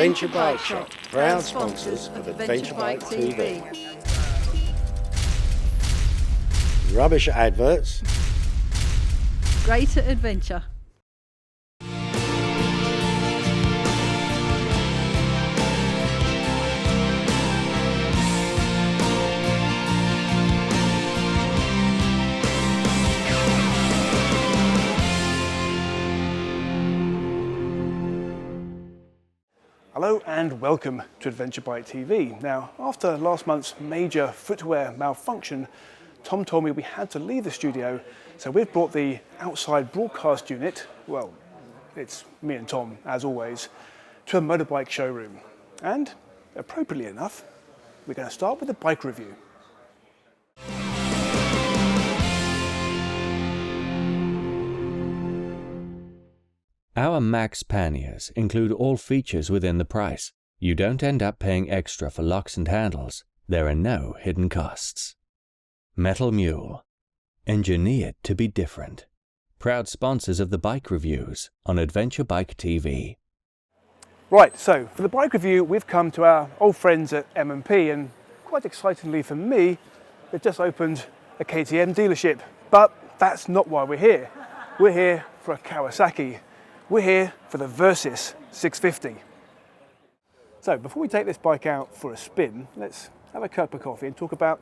Adventure Bike Shop, proud sponsors of Adventure Bike TV. Rubbish adverts. Great at adventure. Hello and welcome to Adventure Bike TV. Now, after last month's major footwear malfunction, Tom told me we had to leave the studio, so we've brought the outside broadcast unit, well, it's me and Tom as always, to a motorbike showroom. And, appropriately enough, we're going to start with a bike review. Our Max panniers include all features within the price. You don't end up paying extra for locks and handles. There are no hidden costs. Metal Mule, engineered to be different. Proud sponsors of the bike reviews on Adventure Bike TV. Right, so for the bike review, we've come to our old friends at M&P, and quite excitingly for me, they've just opened a KTM dealership. But that's not why we're here. We're here for a Kawasaki. We're here for the Versys 650. So before we take this bike out for a spin, let's have a cup of coffee and talk about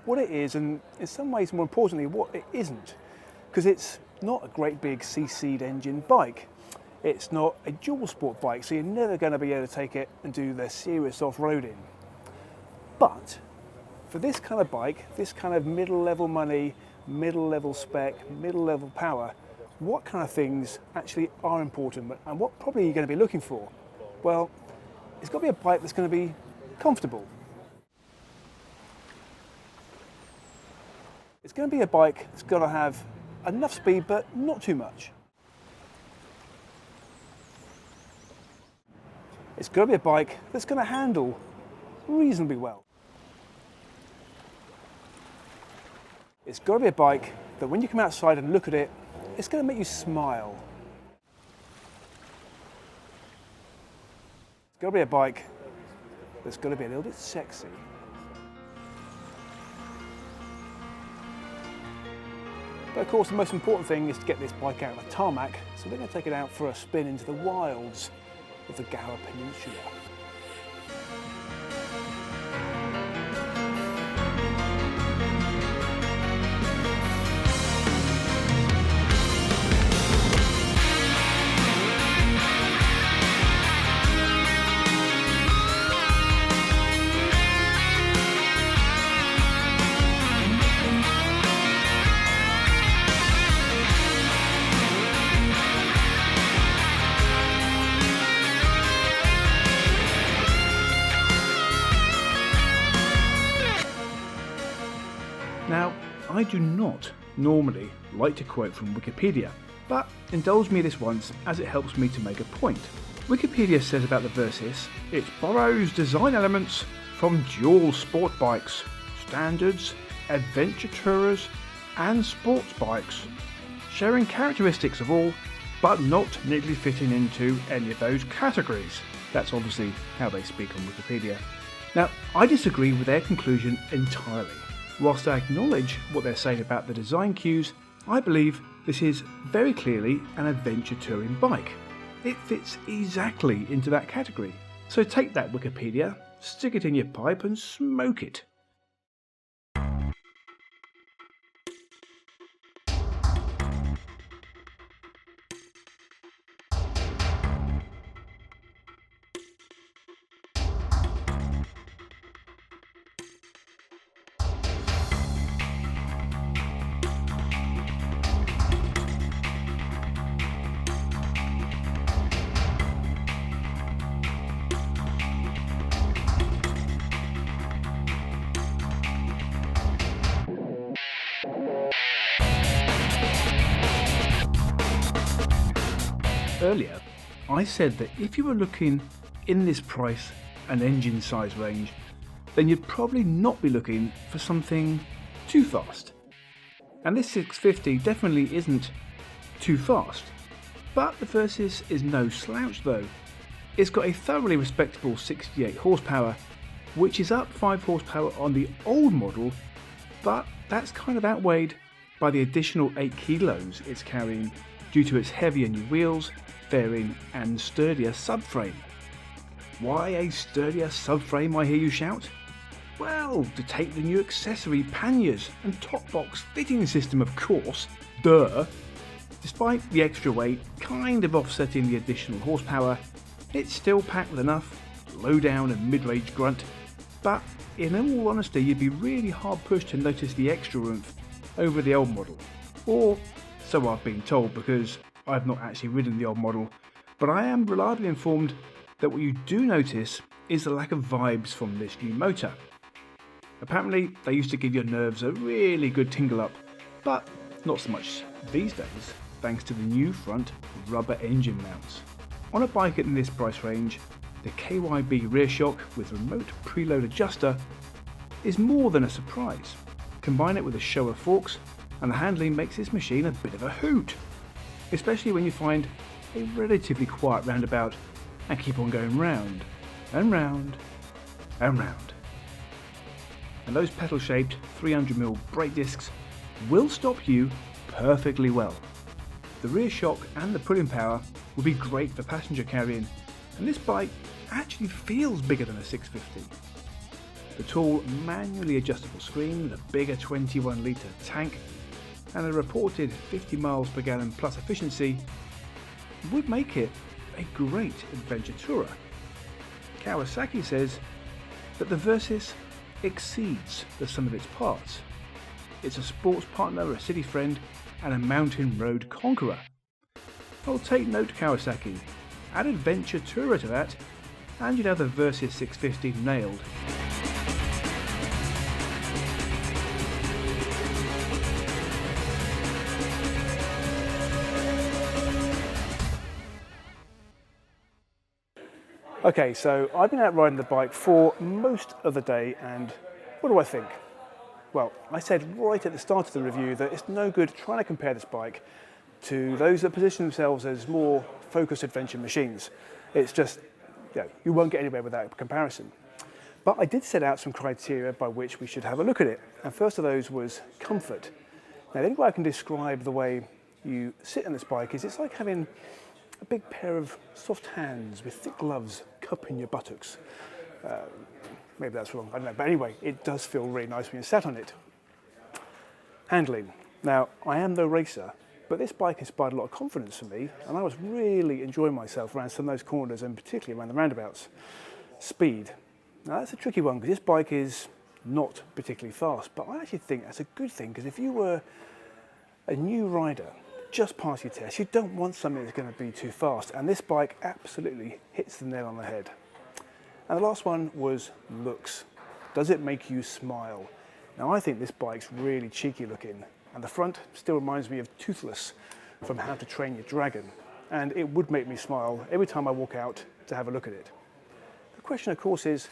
what it is and, in some ways more importantly, what it isn't. Because it's not a great big CC'd engine bike. It's not a dual sport bike, so you're never going to be able to take it and do the serious off-roading. But for this kind of bike, this kind of middle-level money, middle-level spec, middle-level power, what kind of things actually are important and what probably you're going to be looking for? Well, it's got to be a bike that's going to be comfortable. It's going to be a bike that's got to have enough speed but not too much. It's got to be a bike that's going to handle reasonably well. It's got to be a bike that when you come outside and look at it, it's going to make you smile. It's got to be a bike that's got to be a little bit sexy. But of course the most important thing is to get this bike out of the tarmac, so we're going to take it out for a spin into the wilds of the Gower Peninsula. Now, I do not normally like to quote from Wikipedia, but indulge me this once as it helps me to make a point. Wikipedia says about the Versys, it borrows design elements from dual sport bikes, standards, adventure tourers and sports bikes, sharing characteristics of all, but not neatly fitting into any of those categories. That's obviously how they speak on Wikipedia. Now, I disagree with their conclusion entirely. Whilst I acknowledge what they're saying about the design cues, I believe this is very clearly an adventure touring bike. It fits exactly into that category. So take that, Wikipedia, stick it in your pipe and smoke it. Earlier, I said that if you were looking in this price and engine size range, then you'd probably not be looking for something too fast. And this 650 definitely isn't too fast. But the Versys is no slouch though. It's got a thoroughly respectable 68 horsepower, which is up 5 horsepower on the old model, but that's kind of outweighed by the additional 8 kilos it's carrying due to its heavier new wheels, fairing and sturdier subframe. Why a sturdier subframe, I hear you shout? Well, to take the new accessory panniers and top box fitting system, of course, duh. Despite the extra weight kind of offsetting the additional horsepower, it's still packed with enough low down and mid-range grunt, but in all honesty you'd be really hard pushed to notice the extra oomph over the old model. Or so I've been told, because I've not actually ridden the old model, but I am reliably informed that what you do notice is the lack of vibes from this new motor. Apparently they used to give your nerves a really good tingle up, but not so much these days thanks to the new front rubber engine mounts. On a bike in this price range, the KYB rear shock with remote preload adjuster is more than a surprise. Combine it with a show of forks and the handling makes this machine a bit of a hoot, especially when you find a relatively quiet roundabout and keep on going round and round and round. And those pedal-shaped 300mm brake discs will stop you perfectly well. The rear shock and the pulling power will be great for passenger carrying, and this bike actually feels bigger than a 650. The tall manually adjustable screen, the bigger 21 litre tank and a reported 50 miles per gallon plus efficiency would make it a great adventure tourer. Kawasaki says that the Versys exceeds the sum of its parts. It's a sports partner, a city friend and a mountain road conqueror. Well, take note Kawasaki, add adventure tourer to that and you'd have the Versys 650 nailed. Okay, so I've been out riding the bike for most of the day and what do I think? Well, I said right at the start of the review that it's no good trying to compare this bike to those that position themselves as more focused adventure machines. It's just, you won't get anywhere with that comparison. But I did set out some criteria by which we should have a look at it. And first of those was comfort. Now, the only way I can describe the way you sit on this bike is it's like having a big pair of soft hands with thick gloves cupping your buttocks. Maybe that's wrong, I don't know. But anyway, it does feel really nice when you're sat on it. Handling. Now, I am no racer, but this bike inspired a lot of confidence for me, and I was really enjoying myself around some of those corners, and particularly around the roundabouts. Speed. Now, that's a tricky one, because this bike is not particularly fast, but I actually think that's a good thing, because if you were a new rider, just pass your test, you don't want something that's going to be too fast, and this bike absolutely hits the nail on the head. And the last one was looks. Does it make you smile? Now, I think this bike's really cheeky looking, and the front still reminds me of Toothless from How to Train Your Dragon, and it would make me smile every time I walk out to have a look at it. The question, of course, is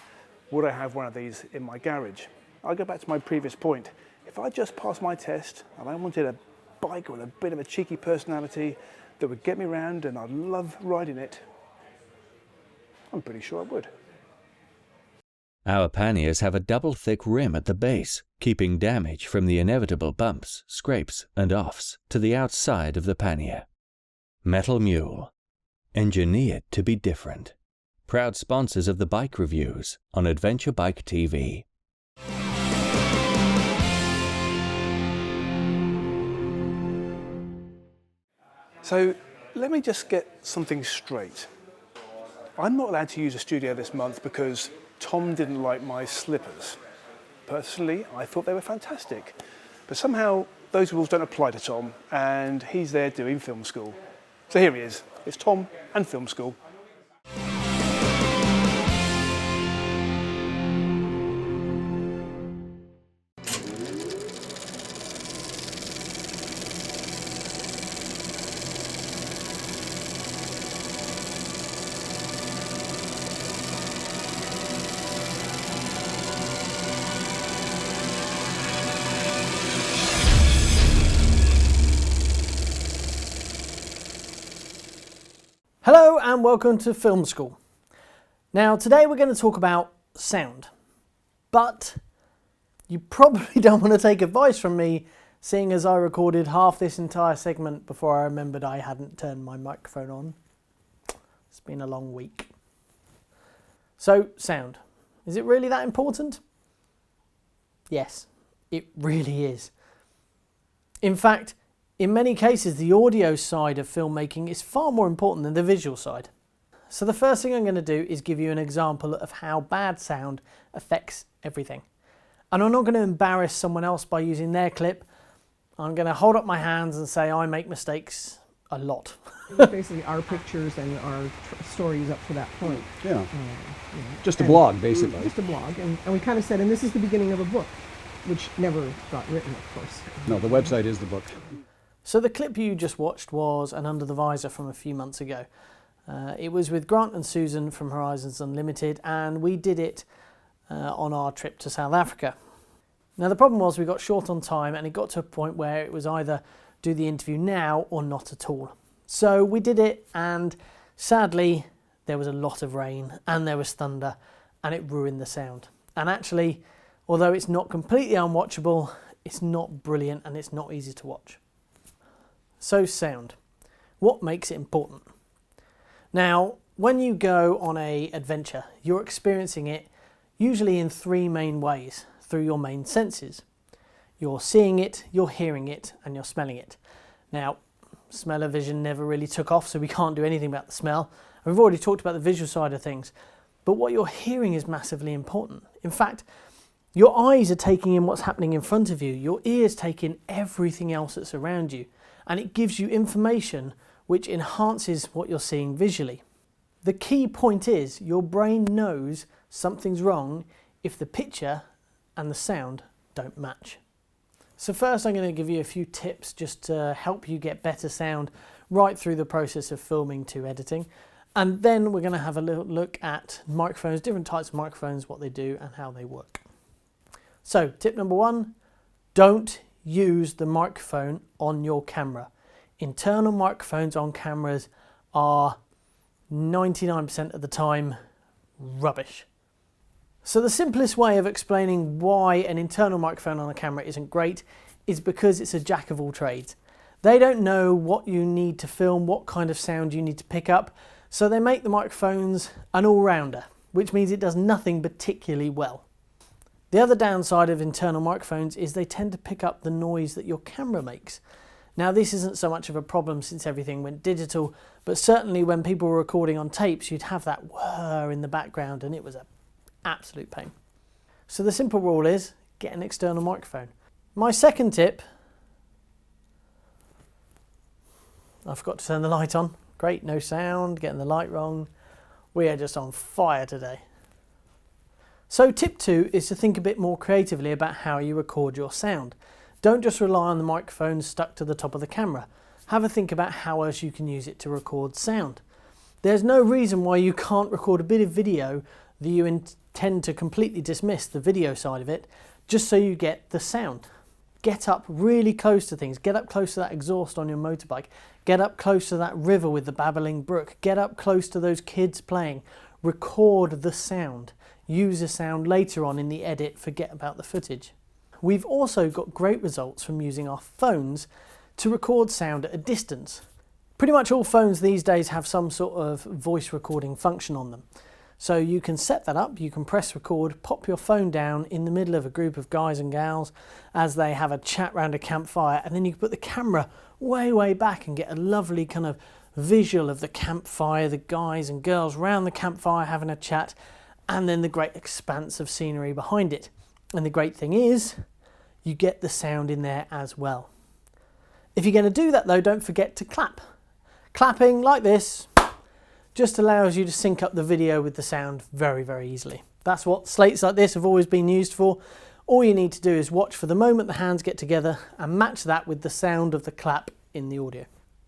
would I have one of these in my garage? I'll go back to my previous point. If I just passed my test and I wanted a bike with a bit of a cheeky personality that would get me around and I'd love riding it, I'm pretty sure I would. Our panniers have a double thick rim at the base, keeping damage from the inevitable bumps, scrapes and offs to the outside of the pannier. Metal Mule. Engineered to be different. Proud sponsors of the bike reviews on Adventure Bike TV. So let me just get something straight. I'm not allowed to use a studio this month because Tom didn't like my slippers. Personally, I thought they were fantastic, but somehow those rules don't apply to Tom, and he's there doing film school. So here he is. It's Tom and film school. Hello and welcome to Film School. Now today we're going to talk about sound, but you probably don't want to take advice from me, seeing as I recorded half this entire segment before I remembered I hadn't turned my microphone on. It's been a long week. So, sound. Is it really that important? Yes, it really is. In fact, in many cases, the audio side of filmmaking is far more important than the visual side. So the first thing I'm going to do is give you an example of how bad sound affects everything. And I'm not going to embarrass someone else by using their clip. I'm going to hold up my hands and say I make mistakes a lot. Basically our pictures and our stories up to that point. Yeah. Just a blog, basically. Just a blog. And we kind of said, and this is the beginning of a book, which never got written, of course. No, the website is the book. So the clip you just watched was an Under the Visor from a few months ago. It was with Grant and Susan from Horizons Unlimited, and we did it on our trip to South Africa. Now the problem was we got short on time, and it got to a point where it was either do the interview now or not at all. So we did it, and sadly there was a lot of rain and there was thunder, and it ruined the sound. And actually, although it's not completely unwatchable, it's not brilliant and it's not easy to watch. So sound. What makes it important? Now, when you go on an adventure, you're experiencing it usually in three main ways through your main senses. You're seeing it, you're hearing it, and you're smelling it. Now, smell-o-vision never really took off, so we can't do anything about the smell. And we've already talked about the visual side of things, but what you're hearing is massively important. In fact, your eyes are taking in what's happening in front of you, your ears take in everything else that's around you, and it gives you information which enhances what you're seeing visually. The key point is your brain knows something's wrong if the picture and the sound don't match. So first I'm going to give you a few tips just to help you get better sound right through the process of filming to editing. And then we're going to have a little look at microphones, different types of microphones, what they do and how they work. So tip number one, don't use the microphone on your camera. Internal microphones on cameras are 99% of the time rubbish. So the simplest way of explaining why an internal microphone on a camera isn't great is because it's a jack of all trades. They don't know what you need to film, what kind of sound you need to pick up, so they make the microphones an all-rounder, which means it does nothing particularly well. The other downside of internal microphones is they tend to pick up the noise that your camera makes. Now this isn't so much of a problem since everything went digital, but certainly when people were recording on tapes you'd have that whir in the background and it was an absolute pain. So the simple rule is get an external microphone. My second tip, I forgot to turn the light on. Great, no sound, getting the light wrong. We are just on fire today. So tip 2 is to think a bit more creatively about how you record your sound. Don't just rely on the microphone stuck to the top of the camera. Have a think about how else you can use it to record sound. There's no reason why you can't record a bit of video that you intend to completely dismiss the video side of it, just so you get the sound. Get up really close to things. Get up close to that exhaust on your motorbike. Get up close to that river with the babbling brook. Get up close to those kids playing. Record the sound. Use the sound later on in the edit. Forget about the footage. We've also got great results from using our phones to record sound at a distance. Pretty much all phones these days have some sort of voice recording function on them. So you can set that up, you can press record, pop your phone down in the middle of a group of guys and gals as they have a chat round a campfire, and then you can put the camera way back and get a lovely kind of visual of the campfire, the guys and girls round the campfire having a chat, and then the great expanse of scenery behind it. And the great thing is, you get the sound in there as well. If you're going to do that though, don't forget to clap. Clapping like this just allows you to sync up the video with the sound very easily. That's what slates like this have always been used for. All you need to do is watch for the moment the hands get together and match that with the sound of the clap in the audio.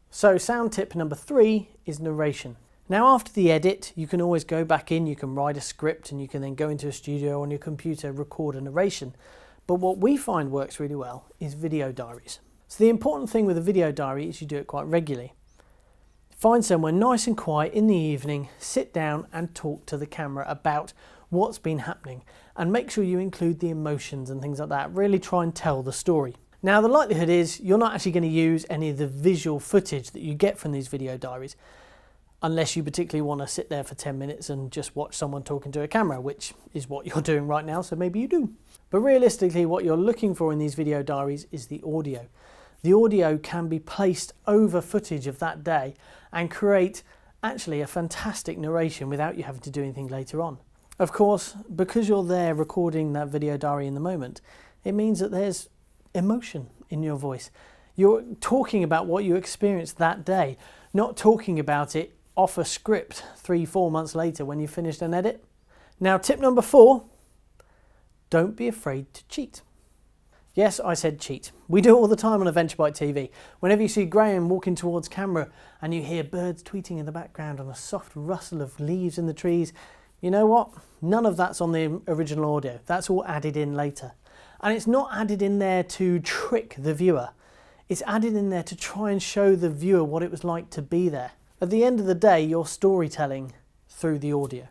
So sound tip number 3 is narration. Now after the edit, you can always go back in, you can write a script, and you can then go into a studio on your computer, record a narration. But what we find works really well is video diaries. So the important thing with a video diary is you do it quite regularly. Find somewhere nice and quiet in the evening, sit down and talk to the camera about what's been happening, and make sure you include the emotions and things like that. Really try and tell the story. Now the likelihood is you're not actually going to use any of the visual footage that you get from these video diaries, unless you particularly want to sit there for 10 minutes and just watch someone talking to a camera, which is what you're doing right now, so maybe you do. But realistically, what you're looking for in these video diaries is the audio. The audio can be placed over footage of that day and create actually a fantastic narration without you having to do anything later on. Of course, because you're there recording that video diary in the moment, it means that there's emotion in your voice. You're talking about what you experienced that day, not talking about it off a script 3-4 months later when you've finished an edit. Now, tip number 4, don't be afraid to cheat. Yes, I said cheat. We do it all the time on Adventure Bike TV. Whenever you see Graham walking towards camera and you hear birds tweeting in the background and a soft rustle of leaves in the trees, you know what? None of that's on the original audio. That's all added in later. And it's not added in there to trick the viewer. It's added in there to try and show the viewer what it was like to be there. At the end of the day, you're storytelling through the audio.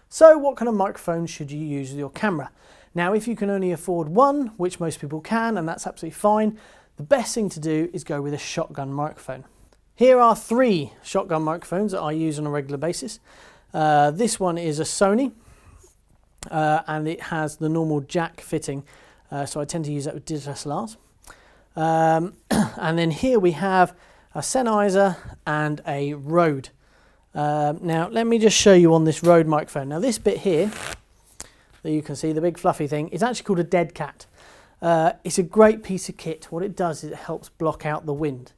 So what kind of microphone should you use with your camera? Now, if you can only afford one, which most people can, and that's absolutely fine, the best thing to do is go with a shotgun microphone. Here are 3 shotgun microphones that I use on a regular basis. This one is a Sony, and it has the normal jack fitting, so I tend to use that with DSLRs. And then here we have a Sennheiser and a Rode. Now let me just show you on this Rode microphone. Now this bit here that you can see, the big fluffy thing, is actually called a dead cat. It's a great piece of kit. What it does is it helps block out the wind.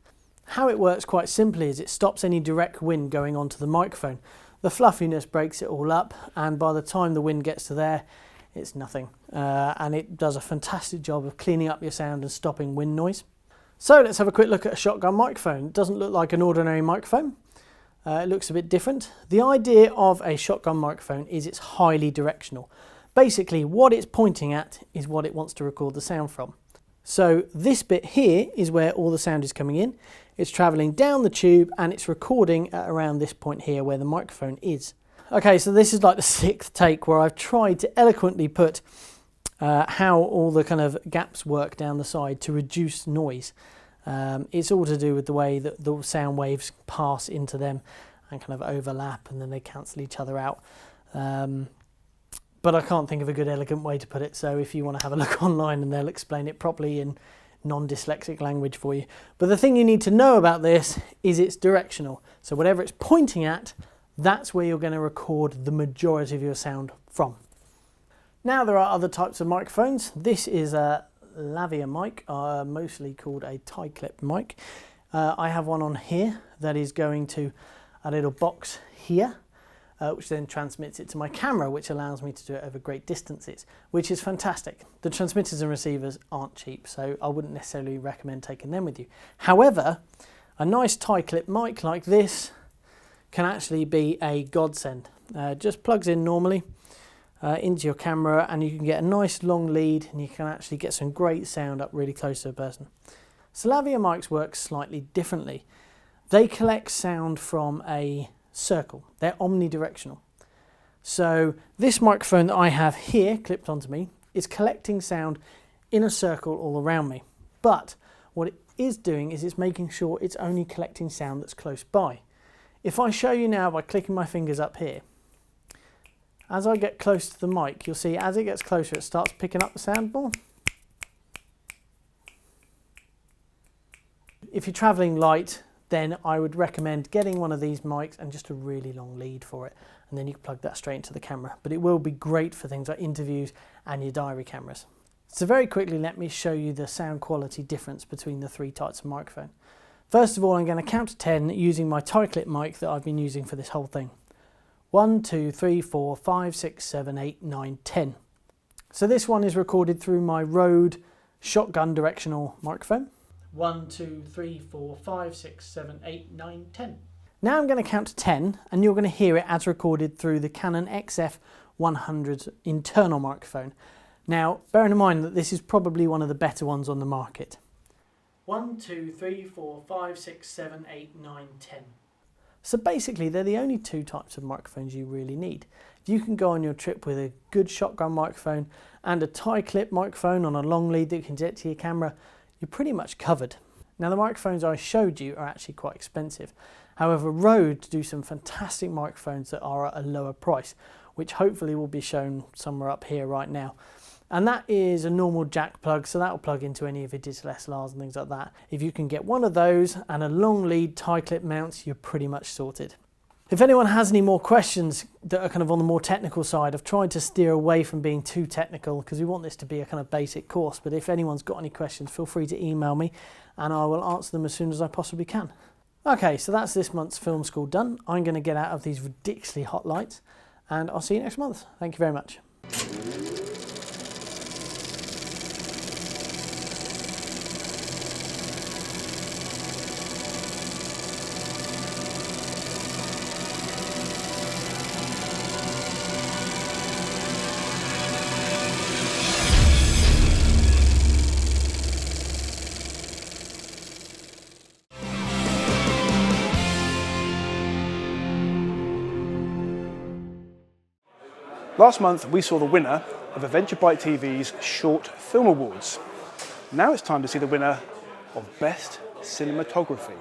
How it works quite simply is it stops any direct wind going onto the microphone. The fluffiness breaks it all up, and by the time the wind gets to there, it's nothing. And it does a fantastic job of cleaning up your sound and stopping wind noise. So let's have a quick look at a shotgun microphone. It doesn't look like an ordinary microphone. It looks a bit different. The idea of a shotgun microphone is it's highly directional. Basically, what it's pointing at is what it wants to record the sound from. So this bit here is where all the sound is coming in. It's traveling down the tube and it's recording at around this point here where the microphone is. Okay, so this is like the 6th take where I've tried to eloquently put how all the kind of gaps work down the side to reduce noise. It's all to do with the way that the sound waves pass into them and kind of overlap, and then they cancel each other out. But I can't think of a good elegant way to put it, so if you want to have a look online and they'll explain it properly in non-dyslexic language for you. But the thing you need to know about this is it's directional. So whatever it's pointing at, that's where you're going to record the majority of your sound from. Now there are other types of microphones. This is a lavalier mic, mostly called a tie clip mic. I have one on here that is going to a little box here, which then transmits it to my camera, which allows me to do it over great distances, which is fantastic. The transmitters and receivers aren't cheap, so I wouldn't necessarily recommend taking them with you. However, a nice tie clip mic like this can actually be a godsend. Just plugs in normally into your camera, and you can get a nice long lead, and you can actually get some great sound up really close to a person. So lavalier mics work slightly differently. They collect sound from a circle. They're omnidirectional. So this microphone that I have here clipped onto me is collecting sound in a circle all around me. But what it is doing is it's making sure it's only collecting sound that's close by. If I show you now by clicking my fingers up here, as I get close to the mic, you'll see as it gets closer it starts picking up the sound more. If you're traveling light, then I would recommend getting one of these mics and just a really long lead for it, and then you can plug that straight into the camera. But it will be great for things like interviews and your diary cameras. So very quickly, let me show you the sound quality difference between the 3 types of microphone. First of all, I'm going to count to 10 using my tie clip mic that I've been using for this whole thing. 1, 2, 3, 4, 5, 6, 7, 8, 9, 10. So this one is recorded through my Rode shotgun directional microphone. 1, 2, 3, 4, 5, 6, 7, 8, 9, 10. Now I'm going to count to 10 and you're going to hear it as recorded through the Canon XF100 internal microphone. Now, bearing in mind that this is probably one of the better ones on the market. 1, 2, 3, 4, 5, 6, 7, 8, 9, 10. So basically they're the only two types of microphones you really need. If you can go on your trip with a good shotgun microphone and a tie clip microphone on a long lead that you can get to your camera, you're pretty much covered. Now the microphones I showed you are actually quite expensive. However, Rode do some fantastic microphones that are at a lower price, which hopefully will be shown somewhere up here right now. And that is a normal jack plug, so that will plug into any of your digital SLRs and things like that. If you can get one of those and a long lead tie clip mounts, you're pretty much sorted. If anyone has any more questions that are kind of on the more technical side, I've tried to steer away from being too technical because we want this to be a kind of basic course, but if anyone's got any questions, feel free to email me and I will answer them as soon as I possibly can. Okay, so that's this month's film school done. I'm going to get out of these ridiculously hot lights and I'll see you next month. Thank you very much. Last month we saw the winner of Adventure Bike TV's Short Film Awards. Now it's time to see the winner of Best Cinematography.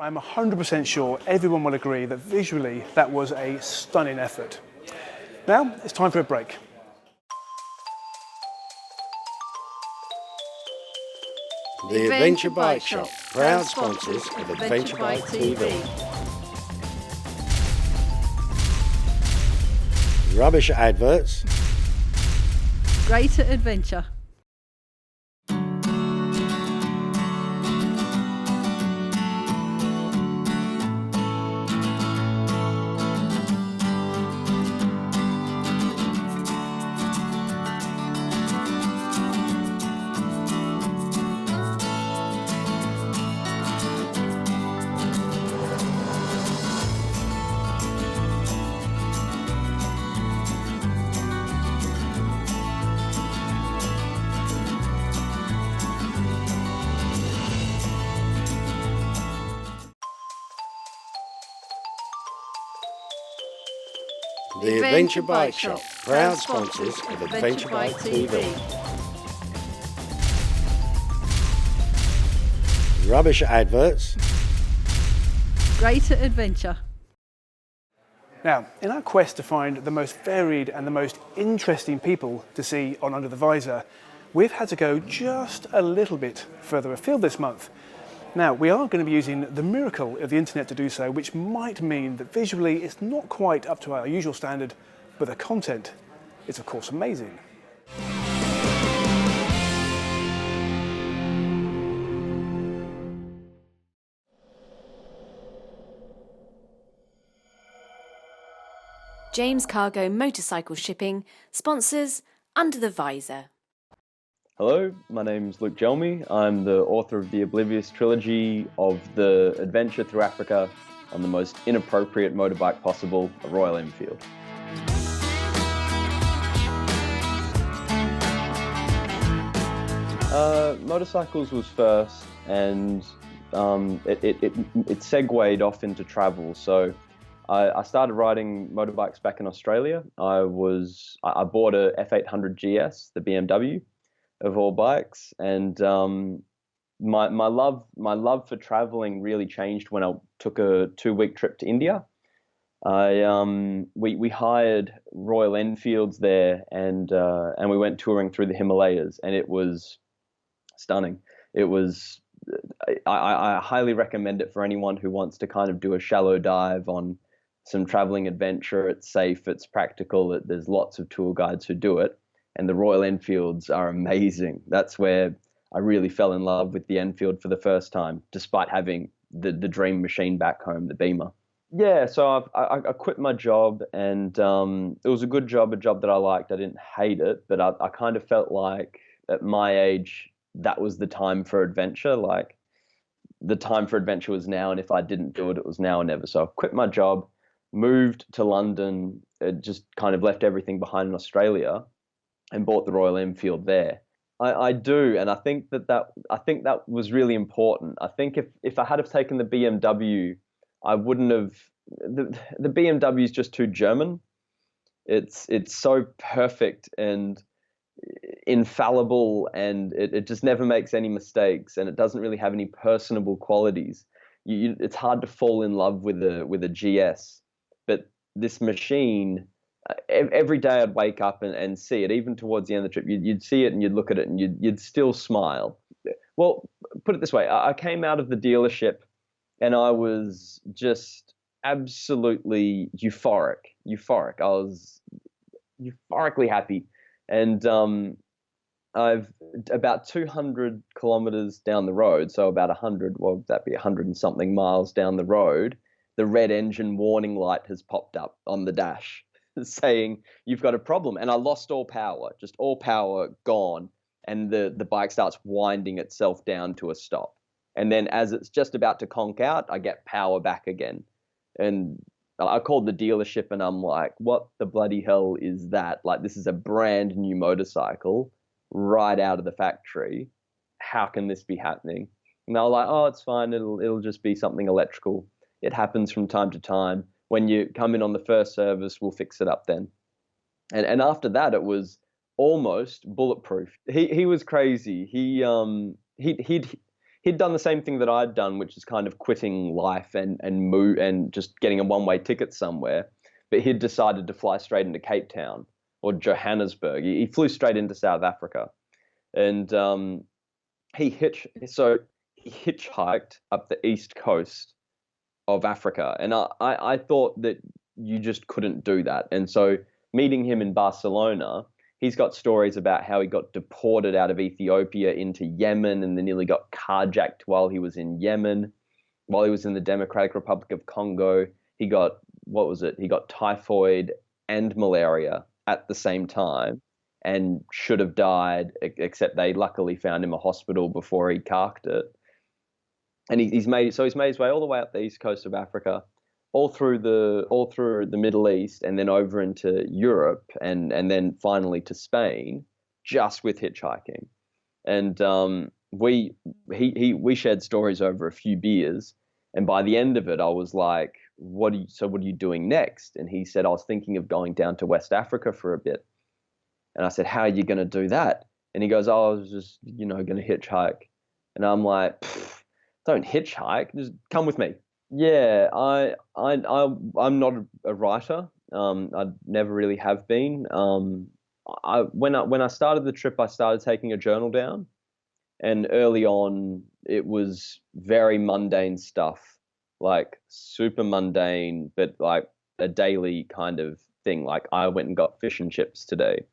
I'm 100% sure everyone will agree that visually that was a stunning effort. Now it's time for a break. The Adventure Bike Shop, proud sponsors of Adventure Bike TV. Rubbish adverts. Greater adventure. The Adventure Bike Shop, proud sponsors of Adventure Bike TV. Rubbish adverts. Greater adventure. Now, in our quest to find the most varied and the most interesting people to see on Under the Visor, we've had to go just a little bit further afield this month. Now, we are going to be using the miracle of the internet to do so, which might mean that visually it's not quite up to our usual standard, but the content is of course amazing. James Cargo Motorcycle Shipping sponsors Under the Visor. Hello, my name's Luke Gelmi. I'm the author of the Oblivious trilogy of the adventure through Africa on the most inappropriate motorbike possible, a Royal Enfield. Motorcycles was first, and it segued off into travel. So I started riding motorbikes back in Australia. I bought a F800 GS, the BMW of all bikes, and my love for traveling really changed when I took a 2-week trip to India. We hired Royal Enfields there, and we went touring through the Himalayas, and it was stunning. It was I highly recommend it for anyone who wants to kind of do a shallow dive on some traveling adventure. It's safe, it's practical. There's lots of tour guides who do it. And the Royal Enfields are amazing. That's where I really fell in love with the Enfield for the first time, despite having the dream machine back home, the Beamer. Yeah, so I quit my job, and it was a good job, a job that I liked. I didn't hate it, but I kind of felt like at my age, that was the time for adventure. Like, the time for adventure was now, and if I didn't do it, it was now or never. So I quit my job, moved to London, just kind of left everything behind in Australia, and bought the Royal Enfield there. I do, and I think that was really important. I think if I had have taken the BMW, I wouldn't have. The BMW is just too German. It's so perfect and infallible, and it just never makes any mistakes, and it doesn't really have any personable qualities. It's hard to fall in love with a GS, but this machine. Every day I'd wake up and see it, even towards the end of the trip, you'd see it and you'd look at it and you'd still smile. Well, put it this way, I came out of the dealership and I was just absolutely euphoric. I was euphorically happy. And I've about 200 kilometers down the road, so about 100, well, that'd be 100 and something miles down the road, the red engine warning light has popped up on the dash, saying you've got a problem. And I lost all power, just all power gone. And the bike starts winding itself down to a stop. And then as it's just about to conk out, I get power back again. And I called the dealership and I'm like, what the bloody hell is that? Like, this is a brand new motorcycle right out of the factory. How can this be happening? And they were like, oh, it's fine. It'll just be something electrical. It happens from time to time. When you come in on the first service, we'll fix it up then. And after that, it was almost bulletproof. He was crazy. He'd he'd done the same thing that I'd done, which is kind of quitting life and move and just getting a one-way ticket somewhere. But he'd decided to fly straight into Cape Town or Johannesburg. He flew straight into South Africa, and he hitchhiked up the east coast of Africa. And I thought that you just couldn't do that. And so meeting him in Barcelona, he's got stories about how he got deported out of Ethiopia into Yemen and then nearly got carjacked while he was in Yemen. While he was in the Democratic Republic of Congo, he got, what was it? He got typhoid and malaria at the same time and should have died, except they luckily found him a hospital before he carked it. And he's made his way all the way up the east coast of Africa, all through the Middle East, and then over into Europe, and then finally to Spain, just with hitchhiking. And we shared stories over a few beers, and by the end of it, I was like, what are you doing next? And he said, I was thinking of going down to West Africa for a bit. And I said, how are you going to do that? And he goes, oh, I was just, going to hitchhike. And I'm like, don't hitchhike, just come with me. Yeah, I'm not a writer. I never really have been. When I started the trip, I started taking a journal down, and early on it was very mundane stuff, like super mundane, but like a daily kind of thing. Like I went and got fish and chips today,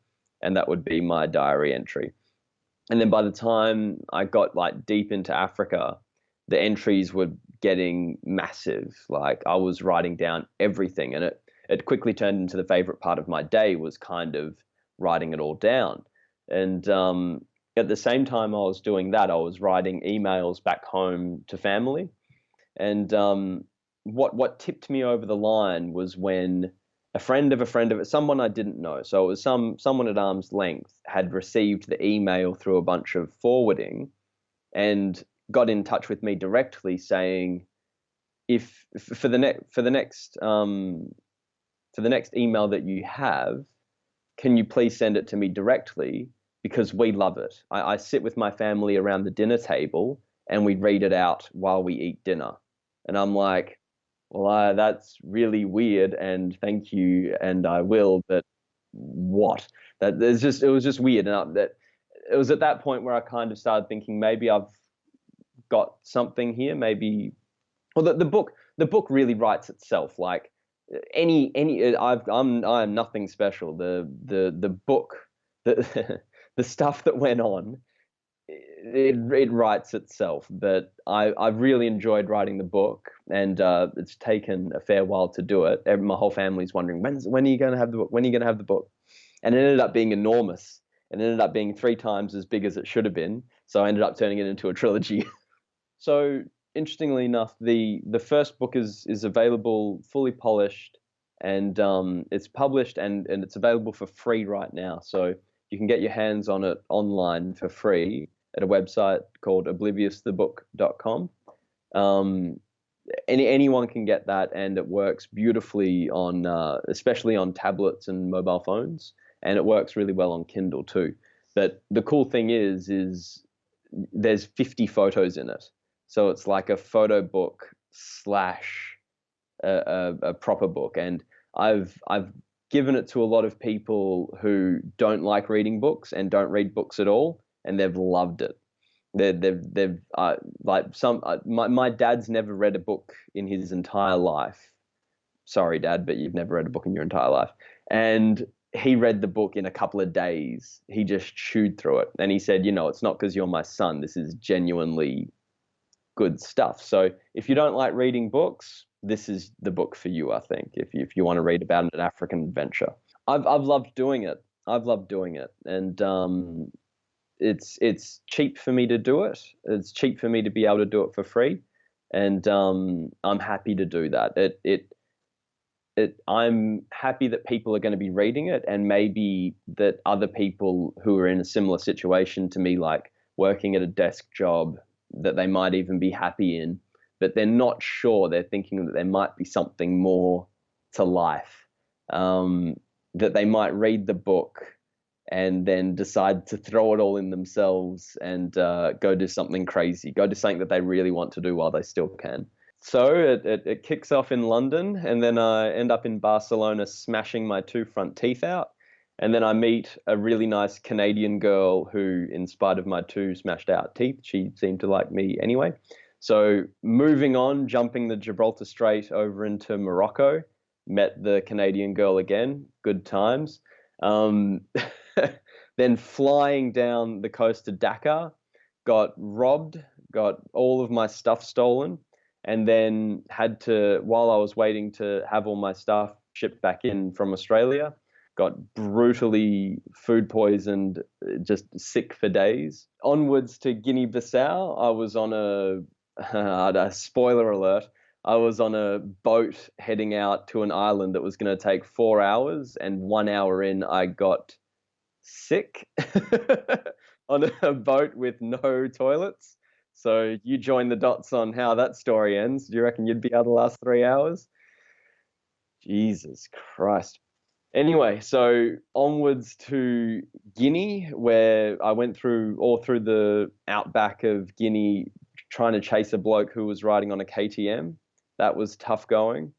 and that would be my diary entry. And then by the time I got like deep into Africa, the entries were getting massive. Like I was writing down everything, and it quickly turned into the favorite part of my day was kind of writing it all down. And at the same time I was doing that, I was writing emails back home to family. And what tipped me over the line was when a friend of it, someone I didn't know, so it was someone at arm's length, had received the email through a bunch of forwarding and got in touch with me directly saying, if for the next email that you have, can you please send it to me directly, because we love it. I sit with my family around the dinner table and we read it out while we eat dinner. And I'm like, well, that's really weird, and thank you, and I will, but what? It was just weird. And it was at that point where I kind of started thinking, maybe I've got something here. Maybe, well, the book really writes itself. Like I'm nothing special. The book, the stuff that went on, it writes itself. But I've really enjoyed writing the book, and it's taken a fair while to do it. My whole family's wondering, when are you going to have the book? When are you going to have the book? And it ended up being enormous, and it ended up being 3 times as big as it should have been. So I ended up turning it into a trilogy. So interestingly enough, the first book is available fully polished, and it's published and it's available for free right now. So you can get your hands on it online for free at a website called obliviousthebook.com. Anyone can get that, and it works beautifully on, especially on tablets and mobile phones, and it works really well on Kindle too. But the cool thing is there's 50 photos in it. So it's like a photo book slash a proper book. And I've given it to a lot of people who don't like reading books and don't read books at all, and they've loved it. They've like my dad's never read a book in his entire life. Sorry, Dad, but you've never read a book in your entire life. And he read the book in a couple of days. He just chewed through it, and he said, it's not because you're my son. This is genuinely good stuff. So if you don't like reading books, this is the book for you, I think, if you want to read about an African adventure. I've loved doing it. And it's cheap for me to do it. It's cheap for me to be able to do it for free, and I'm happy to do that. I'm happy that people are going to be reading it, and maybe that other people who are in a similar situation to me, like working at a desk job that they might even be happy in, but they're not sure. They're thinking that there might be something more to life, that they might read the book and then decide to throw it all in themselves and go do something crazy, go do something that they really want to do while they still can. So it kicks off in London, and then I end up in Barcelona smashing my 2 front teeth out. And then I meet a really nice Canadian girl who, in spite of my 2 smashed out teeth, she seemed to like me anyway. So moving on, jumping the Gibraltar Strait over into Morocco, met the Canadian girl again, good times. Then flying down the coast to Dakar, got robbed, got all of my stuff stolen, and then had to, while I was waiting to have all my stuff shipped back in from Australia, got brutally food poisoned, just sick for days. Onwards to Guinea-Bissau, I was on a spoiler alert, I was on a boat heading out to an island that was going to take 4 hours, and 1 hour in, I got sick on a boat with no toilets. So you join the dots on how that story ends. Do you reckon you'd be able to last 3 hours? Jesus Christ. Anyway, so onwards to Guinea, where I went through the outback of Guinea trying to chase a bloke who was riding on a KTM. That was tough going.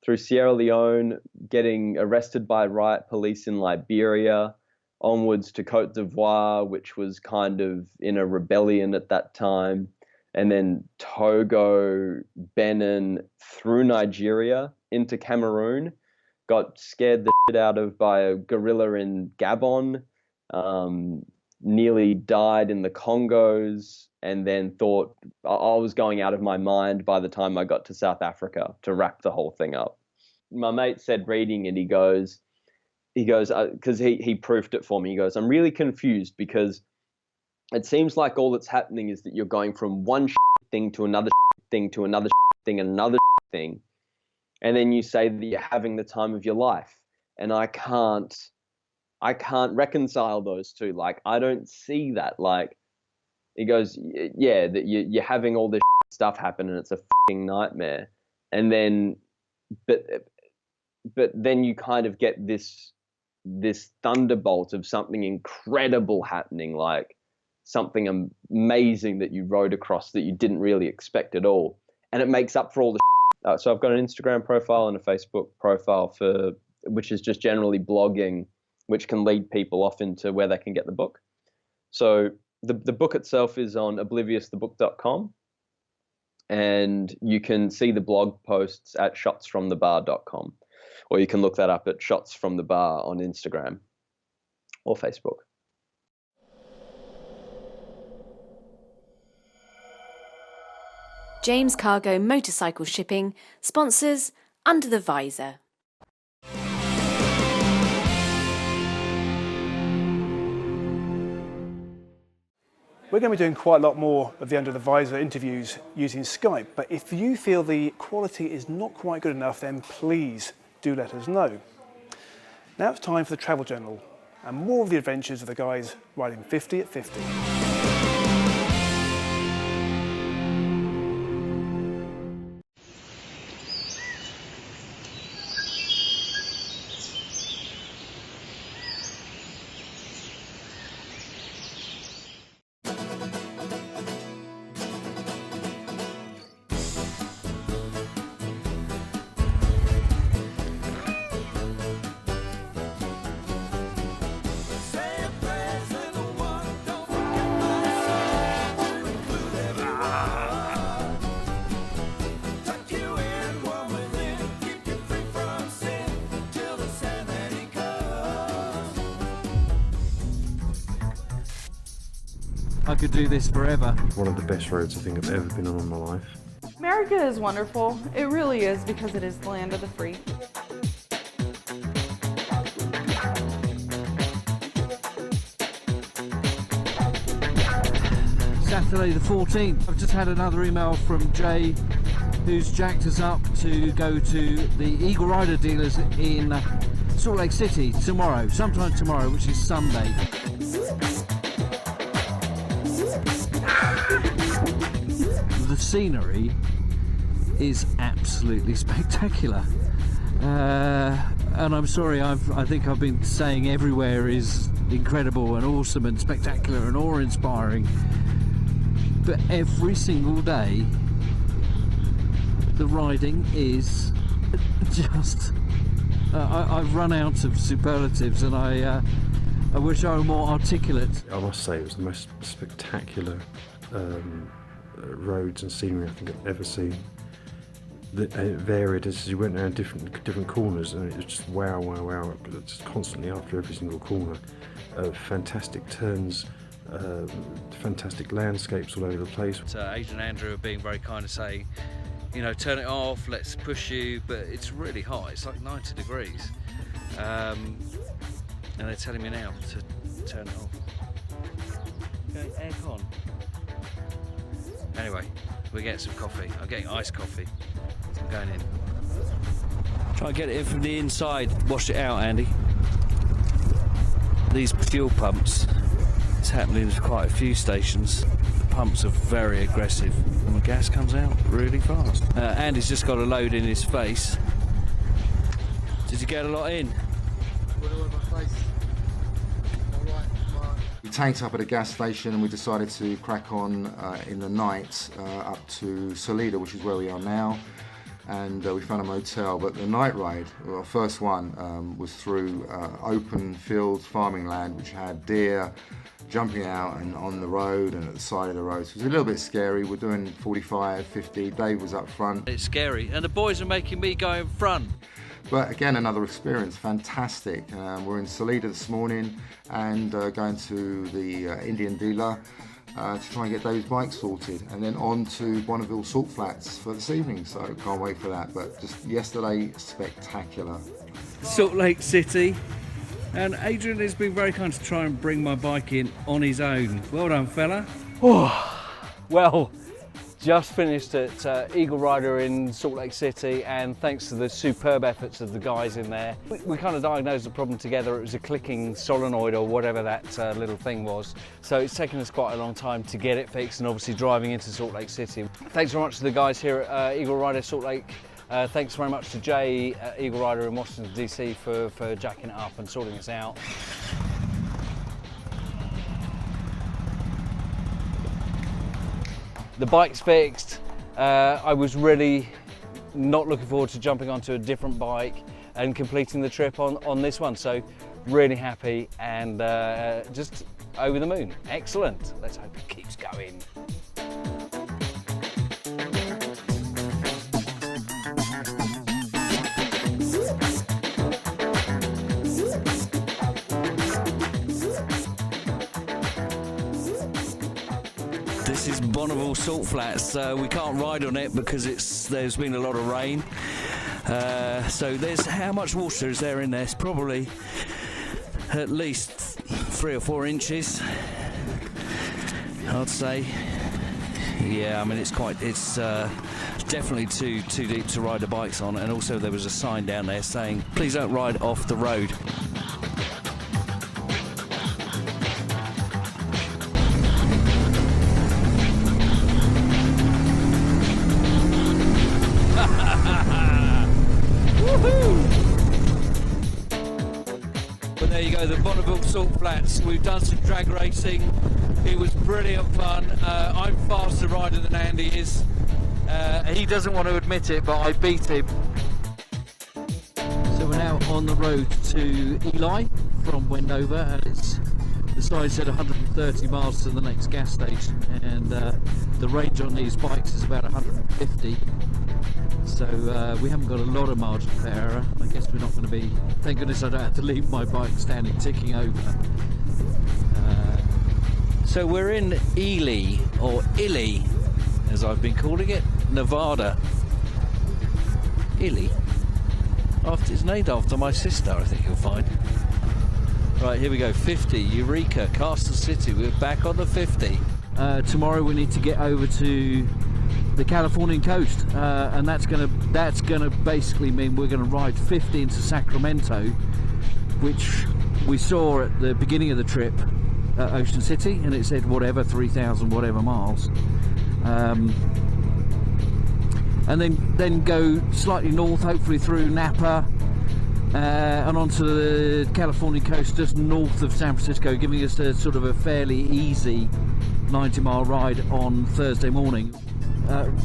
Through Sierra Leone, getting arrested by riot police in Liberia, onwards to Cote d'Ivoire, which was kind of in a rebellion at that time, and then Togo, Benin, through Nigeria into Cameroon. Got scared the shit out of by a gorilla in Gabon, nearly died in the Congos, and then thought I was going out of my mind by the time I got to South Africa to wrap the whole thing up. My mate said reading it, he goes, because he proofed it for me, he goes, I'm really confused because it seems like all that's happening is that you're going from one thing to another thing to another thing and another thing. And then you say that you're having the time of your life. And I can't reconcile those two. Like, I don't see that. Like, he goes, yeah, that you're having all this stuff happen and it's a fucking nightmare. And then, but then you kind of get this thunderbolt of something incredible happening, like something amazing that you rode across that you didn't really expect at all. And it makes up for all the so I've got an Instagram profile and a Facebook profile which is just generally blogging, which can lead people off into where they can get the book. So the book itself is on obliviousthebook.com, and you can see the blog posts at shotsfromthebar.com, or you can look that up at Shots from the Bar on Instagram or Facebook. James Cargo Motorcycle Shipping sponsors Under the Visor. We're going to be doing quite a lot more of the Under the Visor interviews using Skype, but if you feel the quality is not quite good enough, then please do let us know. Now it's time for the Travel Journal and more of the adventures of the guys riding 50 at 50. I could do this forever. One of the best roads I think I've ever been on in my life. America is wonderful. It really is, because it is the land of the free. Saturday the 14th. I've just had another email from Jay, who's jacked us up to go to the Eagle Rider dealers in Salt Lake City tomorrow, sometime tomorrow, which is Sunday. The scenery is absolutely spectacular, and I'm sorry, I think I've been saying everywhere is incredible and awesome and spectacular and awe-inspiring. But every single day, the riding is just... I've run out of superlatives, and I wish I were more articulate. I must say it was the most spectacular roads and scenery I think I've ever seen. It varied as you went around different corners, and it was just wow, wow, wow, just constantly after every single corner. Fantastic turns, fantastic landscapes all over the place. Adrian and Andrew are being very kind of saying, you know, turn it off, let's push you, but it's really hot, it's like 90 degrees. And they're telling me now to turn it off. Okay, aircon. Anyway, we're getting some coffee. I'm getting iced coffee. I'm going in. Try and get it in from the inside. Wash it out, Andy. These fuel pumps, it's happening at quite a few stations. The pumps are very aggressive and the gas comes out really fast. Andy's just got a load in his face. Did you get a lot in? We tanked up at a gas station and we decided to crack on in the night up to Salida, which is where we are now, and we found a motel. But the night ride, our first one, was through open fields, farming land, which had deer jumping out and on the road and at the side of the road. So it was a little bit scary. We're doing 45, 50, Dave was up front. It's scary, and the boys are making me go in front. But again, another experience, fantastic. We're in Salida this morning and going to the Indian dealer to try and get Dave's bike sorted, and then on to Bonneville Salt Flats for this evening, so can't wait for that. But just yesterday, spectacular. Salt Lake City, and Adrian has been very kind to try and bring my bike in on his own. Well done, fella. Well, just finished at Eagle Rider in Salt Lake City, and thanks to the superb efforts of the guys in there, we kind of diagnosed the problem together. It was a clicking solenoid or whatever that little thing was. So it's taken us quite a long time to get it fixed, and obviously driving into Salt Lake City. Thanks very much to the guys here at Eagle Rider Salt Lake. Thanks very much to Jay at Eagle Rider in Washington DC for jacking it up and sorting this out. The bike's fixed. I was really not looking forward to jumping onto a different bike and completing the trip on this one. So really happy and just over the moon. Excellent. Let's hope it keeps going. This is Bonneville Salt Flats. We can't ride on it because there's been a lot of rain. So there's, how much water is there in there? It's probably at least 3 or 4 inches, I'd say. Yeah, I mean it's definitely too deep to ride the bikes on, and also there was a sign down there saying please don't ride off the road. But there you go, the Bonneville Salt Flats. We've done some drag racing. It was brilliant fun. I'm faster rider than Andy is. He doesn't want to admit it, but I beat him. So we're now on the road to Ely from Wendover, and the sign said 130 miles to the next gas station, and the range on these bikes is about 150. So we haven't got a lot of margin for error. I guess we're not going to be... Thank goodness I don't have to leave my bike standing ticking over. So we're in Ely, or Illy, as I've been calling it, Nevada. Ely? It's named after my sister, I think you'll find. Right, here we go, 50, Eureka, Castle City. We're back on the 50. Tomorrow we need to get over to the Californian coast, and that's gonna basically mean we're gonna ride 50 into Sacramento, which we saw at the beginning of the trip at Ocean City, and it said whatever 3,000 whatever miles, and then go slightly north, hopefully through Napa, and onto the California coast just north of San Francisco, giving us a sort of a fairly easy 90-mile ride on Thursday morning.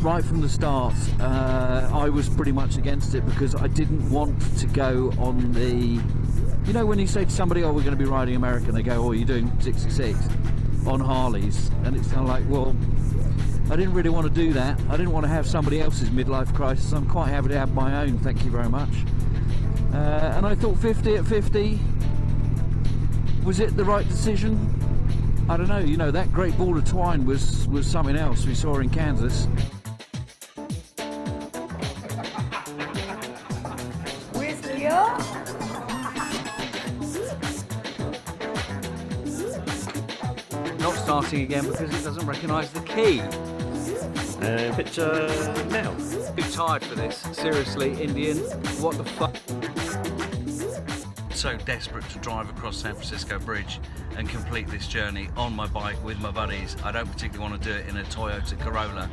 Right from the start, I was pretty much against it because I didn't want to go on the, you know, when you say to somebody, oh, we're going to be riding America, and they go, oh, you're doing 66 on Harleys, and it's kind of like, well, I didn't really want to do that. I didn't want to have somebody else's midlife crisis. I'm quite happy to have my own, thank you very much. And I thought 50 at 50, was it the right decision? I don't know, you know, that great ball of twine was something else we saw in Kansas. Not starting again because it doesn't recognise the key. Picture now. Too tired for this. Seriously, Indian, what the fuck? So desperate to drive across San Francisco Bridge and complete this journey on my bike with my buddies. I don't particularly want to do it in a Toyota Corolla.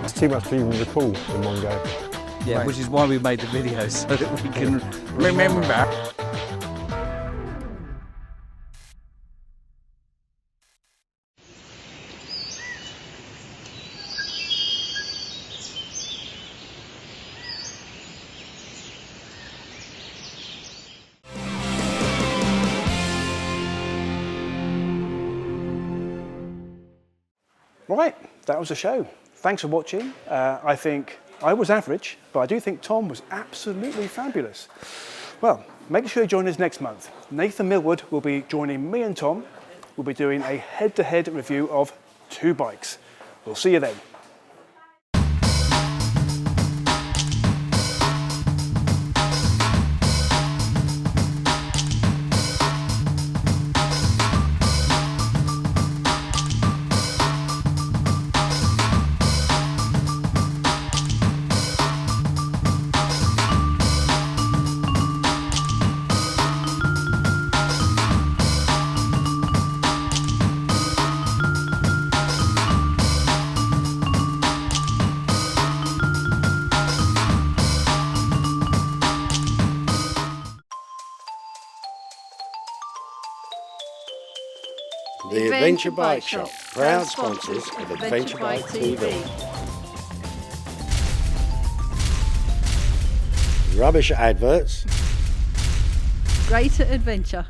It's too much to even recall in one go. Yeah, Right. which is why we made the video, so that we can remember. Right, that was the show. Thanks for watching. I think I was average, but I do think Tom was absolutely fabulous. Well, make sure you join us next month. Nathan Millwood will be joining me and Tom. We'll be doing a head-to-head review of 2 bikes. We'll see you then. The Adventure Bike Shop, proud sponsors of Adventure Bike TV. Rubbish adverts. Greater adventure.